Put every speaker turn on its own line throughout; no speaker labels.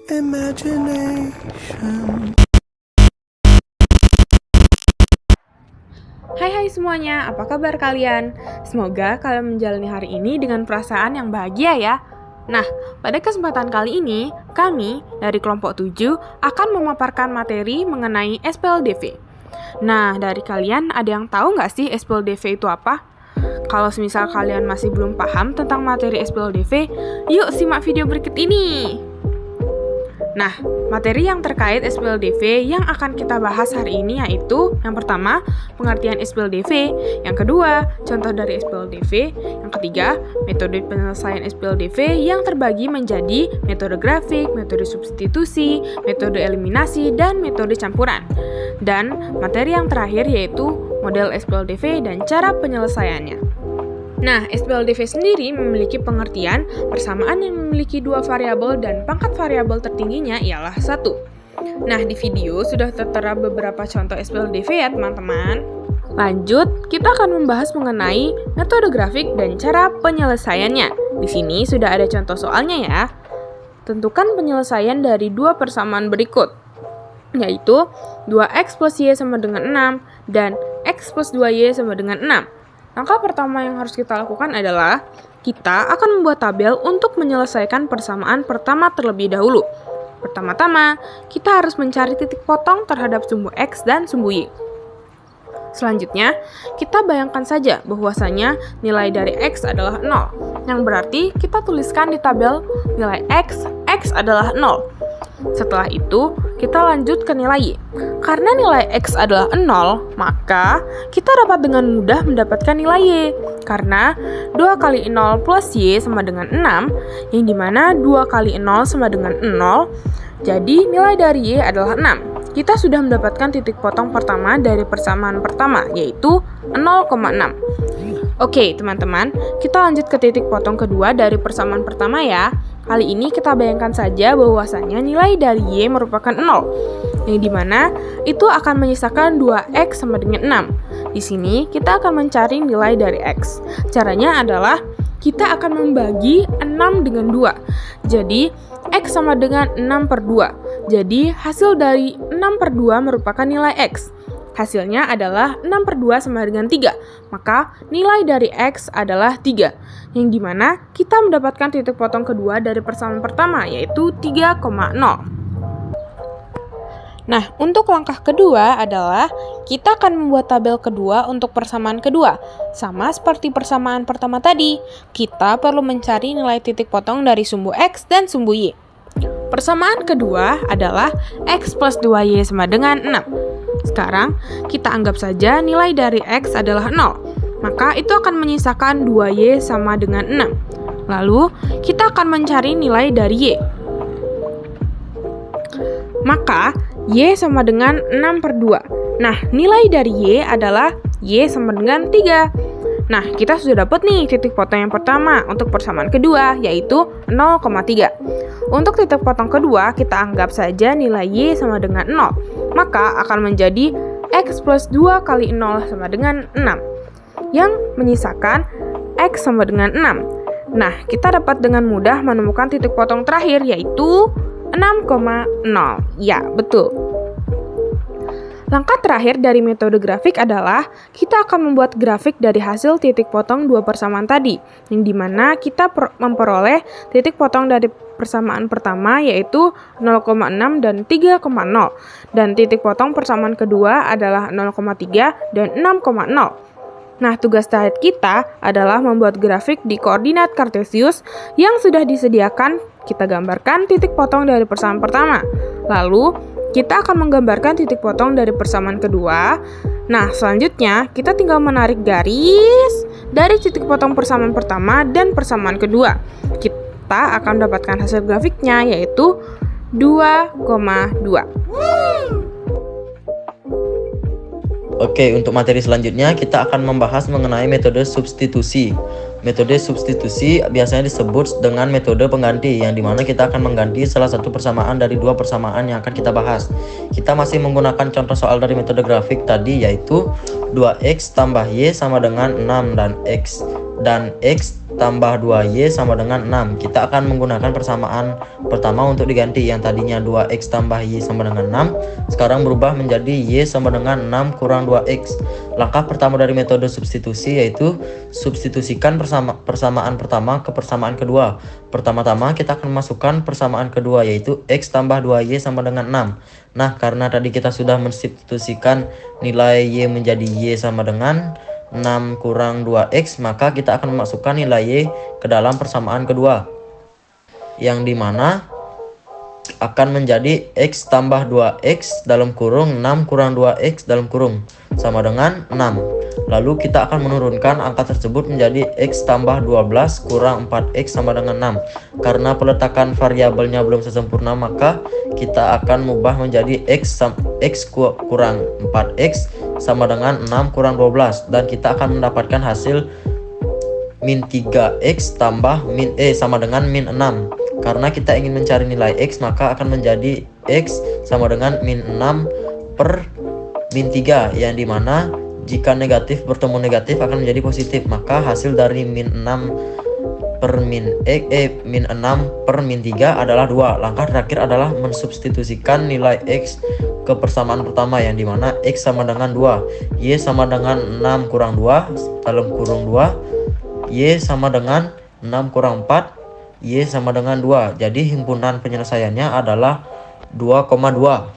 imagination.
Hai semuanya, apa kabar kalian? Semoga kalian menjalani hari ini dengan perasaan yang bahagia ya. Nah, pada kesempatan kali ini, kami dari kelompok 7 akan memaparkan materi mengenai SPLDV. Nah, dari kalian ada yang tahu nggak sih SPLDV itu apa? Kalau semisal kalian masih belum paham tentang materi SPLDV, yuk simak video berikut ini. Nah, materi yang terkait SPLDV yang akan kita bahas hari ini yaitu yang pertama, pengertian SPLDV, yang kedua, contoh dari SPLDV, yang ketiga, metode penyelesaian SPLDV yang terbagi menjadi metode grafik, metode substitusi, metode eliminasi, dan metode campuran. Dan materi yang terakhir yaitu model SPLDV dan cara penyelesaiannya. Nah, SPLDV sendiri memiliki pengertian persamaan yang memiliki dua variabel dan pangkat variabel tertingginya ialah 1. Nah, di video sudah tertera beberapa contoh SPLDV ya teman-teman. Lanjut, kita akan membahas mengenai metode grafik dan cara penyelesaiannya. Di sini sudah ada contoh soalnya ya. Tentukan penyelesaian dari dua persamaan berikut, yaitu 2x plus y sama dengan 6 dan x plus 2y sama dengan 6. Langkah pertama yang harus kita lakukan adalah kita akan membuat tabel untuk menyelesaikan persamaan pertama terlebih dahulu. Pertama-tama, kita harus mencari titik potong terhadap sumbu x dan sumbu y. Selanjutnya, kita bayangkan saja bahwasanya nilai dari x adalah 0, yang berarti kita tuliskan di tabel nilai x adalah 0. Setelah itu, kita lanjut ke nilai y. Karena nilai x adalah 0, maka kita dapat dengan mudah mendapatkan nilai y. Karena 2 kali 0 plus y sama dengan 6, yang dimana 2 kali 0 sama dengan 0, jadi nilai dari y adalah 6. Kita sudah mendapatkan titik potong pertama dari persamaan pertama, yaitu 0,6. Oke, teman-teman, kita lanjut ke titik potong kedua dari persamaan pertama ya. Kali ini kita bayangkan saja bahwasanya nilai dari y merupakan 0, yang dimana itu akan menyisakan 2x sama dengan 6. Di sini kita akan mencari nilai dari x. Caranya adalah kita akan membagi 6 dengan 2. Jadi, x sama dengan 6 per 2. Jadi, hasil dari 6 per 2 merupakan nilai x. Hasilnya adalah 6 per 2 sama dengan 3. Maka nilai dari x adalah 3. Yang dimana kita mendapatkan titik potong kedua dari persamaan pertama yaitu 3,0. Nah, untuk langkah kedua adalah kita akan membuat tabel kedua untuk persamaan kedua. Sama seperti persamaan pertama tadi, kita perlu mencari nilai titik potong dari sumbu x dan sumbu y. Persamaan kedua adalah x plus 2y sama dengan 6. Sekarang, kita anggap saja nilai dari x adalah 0. Maka itu akan menyisakan 2y sama dengan 6. Lalu, kita akan mencari nilai dari y. Maka, y sama dengan 6 per 2. Nah, nilai dari y adalah y sama dengan 3. Nah, kita sudah dapat nih titik potong yang pertama untuk persamaan kedua, yaitu 0,3. Untuk titik potong kedua, kita anggap saja nilai y sama dengan 0. Maka akan menjadi x plus 2 kali 0 sama dengan 6. Yang menyisakan x sama dengan 6. Nah, kita dapat dengan mudah menemukan titik potong terakhir, yaitu 6,0. Ya, betul. Langkah terakhir dari metode grafik adalah kita akan membuat grafik dari hasil titik potong dua persamaan tadi, yang dimana kita memperoleh titik potong dari persamaan pertama yaitu 0,6 dan 3,0, dan titik potong persamaan kedua adalah 0,3 dan 6,0. Nah, tugas terakhir kita adalah membuat grafik di koordinat Kartesius yang sudah disediakan. Kita gambarkan titik potong dari persamaan pertama. Lalu, kita akan menggambarkan titik potong dari persamaan kedua. Nah, selanjutnya kita tinggal menarik garis dari titik potong persamaan pertama dan persamaan kedua. Kita akan mendapatkan hasil grafiknya yaitu 2,2.
Oke, untuk materi selanjutnya kita akan membahas mengenai metode substitusi. Metode substitusi biasanya disebut dengan metode pengganti, yang dimana kita akan mengganti salah satu persamaan dari dua persamaan yang akan kita bahas. Kita masih menggunakan contoh soal dari metode grafik tadi, yaitu 2x tambah y sama dengan 6 dan x dan X tambah 2Y sama dengan 6. Kita akan menggunakan persamaan pertama untuk diganti. Yang tadinya 2X tambah Y sama dengan 6, sekarang berubah menjadi Y sama dengan 6 kurang 2X. Langkah pertama dari metode substitusi yaitu substitusikan persamaan pertama ke persamaan kedua. Pertama-tama kita akan masukkan persamaan kedua yaitu X tambah 2Y sama dengan 6. Nah, karena tadi kita sudah mensubstitusikan nilai Y menjadi Y sama dengan 6 kurang 2X, maka kita akan memasukkan nilai Y ke dalam persamaan kedua, yang dimana akan menjadi X tambah 2X dalam kurung 6 kurang 2X dalam kurung sama dengan 6. Lalu kita akan menurunkan angka tersebut menjadi X tambah 12 kurang 4X sama dengan 6. Karena peletakan variabelnya belum sesempurna, maka kita akan mengubah menjadi X kurang 4X sama dengan 6 kurang 12. Dan kita akan mendapatkan hasil min 3X tambah min sama dengan min 6. Karena kita ingin mencari nilai X, maka akan menjadi X sama dengan min 6 per min 3, yang dimana jika negatif bertemu negatif akan menjadi positif. Maka hasil dari min 6 per min 6 per min 3 adalah 2. Langkah terakhir adalah mensubstitusikan nilai X ke persamaan pertama, yang dimana X sama dengan 2, Y sama dengan 6 kurang 2 dalam kurung 2, Y sama dengan 6 kurang 4, Y sama dengan 2. Jadi himpunan penyelesaiannya adalah 2,2.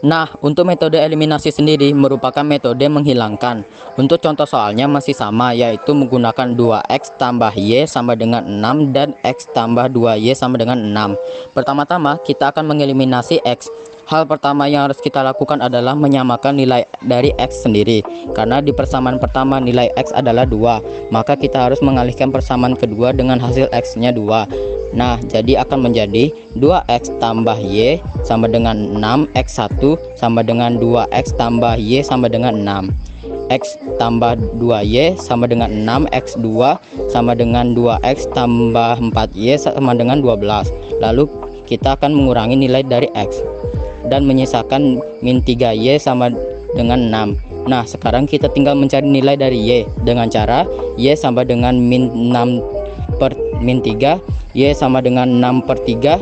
Nah, untuk metode eliminasi sendiri merupakan metode menghilangkan. Untuk contoh soalnya masih sama, yaitu menggunakan 2X tambah Y sama dengan 6 dan X tambah 2Y sama dengan 6. Pertama-tama kita akan mengeliminasi X. Hal pertama yang harus kita lakukan adalah menyamakan nilai dari X sendiri. Karena di persamaan pertama nilai X adalah 2, maka kita harus mengalihkan persamaan kedua dengan hasil X-nya 2. Nah, jadi akan menjadi 2X tambah Y sama dengan 6, X1 sama dengan 2X tambah Y sama dengan 6. X tambah 2Y sama dengan 6, X2 sama dengan 2X tambah 4Y sama dengan 12. Lalu kita akan mengurangi nilai dari X dan menyisakan min 3Y sama dengan 6. Nah, sekarang kita tinggal mencari nilai dari Y dengan cara Y sama dengan min 6 per min 3, Y sama dengan 6 per 3,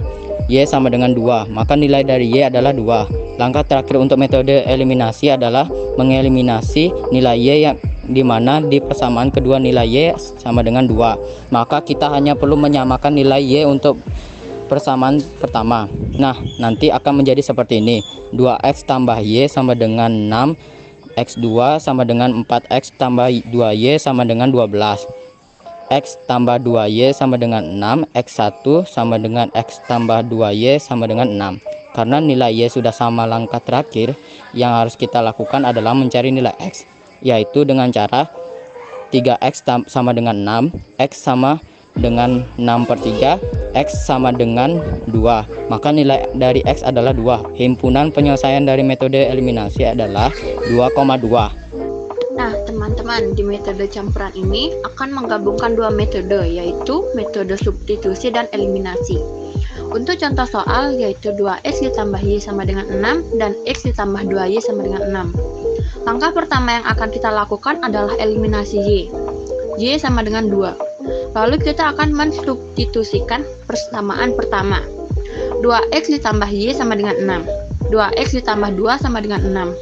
Y sama dengan 2. Maka nilai dari Y adalah 2. Langkah terakhir untuk metode eliminasi adalah mengeliminasi nilai Y yang dimana di persamaan kedua nilai Y sama dengan 2. Maka kita hanya perlu menyamakan nilai Y untuk persamaan pertama. Nah, nanti akan menjadi seperti ini. 2X tambah Y sama dengan 6, X2 sama dengan 4X tambah 2Y sama dengan 12. X tambah 2Y sama dengan 6, X1 sama dengan X tambah 2Y sama dengan 6. Karena nilai Y sudah sama, langkah terakhir yang harus kita lakukan adalah mencari nilai X, yaitu dengan cara 3X sama dengan 6, X sama dengan 6 per 3, X sama dengan 2. Maka nilai dari X adalah 2. Himpunan penyelesaian dari metode eliminasi adalah 2,2.
Nah, teman-teman, di metode campuran ini akan menggabungkan dua metode, yaitu metode substitusi dan eliminasi. Untuk contoh soal, yaitu 2X ditambah Y sama dengan 6 dan X ditambah 2Y sama dengan 6. Langkah pertama yang akan kita lakukan adalah eliminasi Y. Y sama dengan 2. Lalu kita akan mensubstitusikan persamaan pertama. 2X ditambah Y sama dengan 6. 2X ditambah 2 sama dengan 6.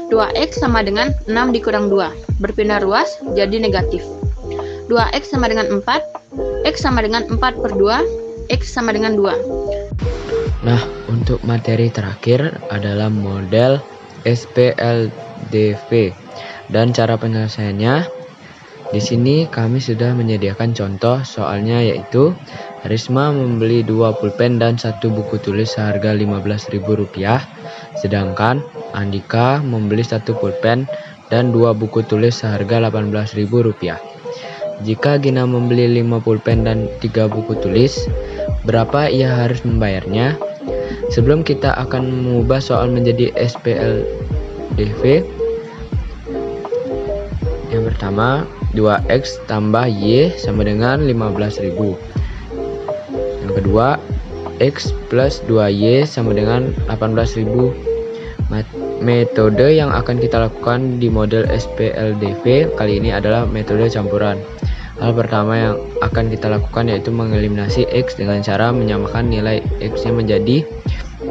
2X sama dengan 6 dikurang 2, berpindah ruas jadi negatif. 2X sama dengan 4, X sama dengan 4 per 2, X sama dengan 2.
Nah, untuk materi terakhir adalah model SPLDV dan cara penyelesaiannya. Di sini kami sudah menyediakan contoh soalnya, yaitu Risma membeli 2 pulpen dan 1 buku tulis seharga Rp15.000, sedangkan Andika membeli 1 pulpen dan 2 buku tulis seharga Rp18.000. Jika Gina membeli 5 pulpen dan 3 buku tulis, berapa ia harus membayarnya? Sebelum kita akan mengubah soal menjadi SPLDV, yang pertama 2X tambah Y sama dengan 15.000. Yang kedua, X plus 2Y sama dengan 18.000. Metode yang akan kita lakukan di model SPLDV kali ini adalah metode campuran. Hal pertama yang akan kita lakukan yaitu mengeliminasi X dengan cara menyamakan nilai X-nya menjadi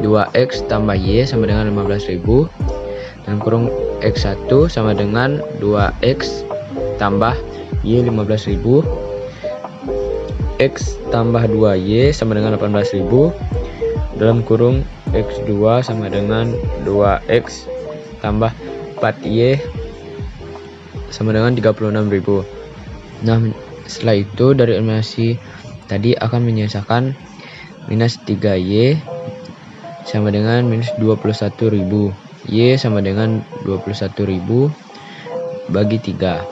2X tambah Y sama dengan 15.000 dan kurung X1 sama dengan 2X tambah Y 15.000, X tambah 2Y sama dengan 18.000 dalam kurung X2 sama dengan 2X tambah 4Y sama dengan 36.000. Nah, setelah itu dari eliminasi tadi akan menyisakan minus 3Y sama dengan minus 21.000. Y sama dengan 21.000 bagi 3.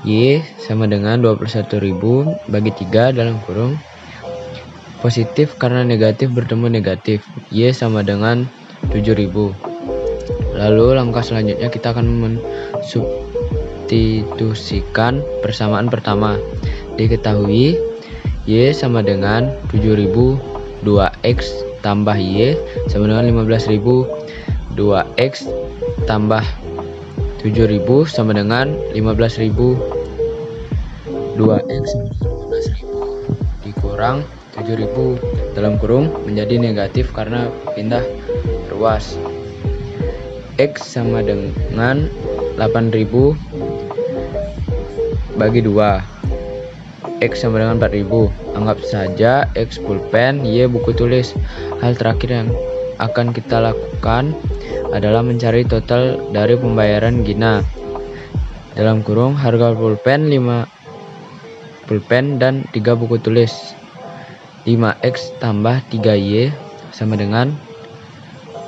Y sama dengan 21.000 bagi 3 dalam kurung positif karena negatif bertemu negatif. Y sama dengan 7.000. Lalu langkah selanjutnya kita akan mensubstitusikan persamaan pertama. Diketahui Y sama dengan 7.000, 2X tambah Y sama dengan 15.000, 2X tambah 7.000 sama dengan 15.000, 2X sama dengan 15.000 dikurang 7.000 dalam kurung menjadi negatif karena pindah ruas. X sama dengan 8.000 bagi 2. X sama dengan 4.000. Anggap saja X pulpen, Y buku tulis. Hal terakhir yang akan kita lakukan adalah mencari total dari pembayaran Gina. Dalam kurung harga pulpen 5 pulpen dan 3 buku tulis. 5X tambah 3Y sama dengan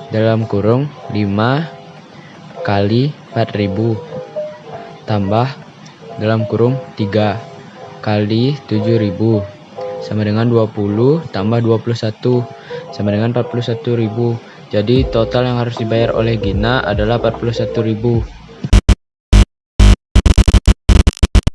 dalam kurung 5 kali 4.000 tambah dalam kurung 3 kali 7.000 sama dengan 20 tambah 21 sama dengan 41.000. Jadi total yang harus dibayar oleh Gina adalah 41.000.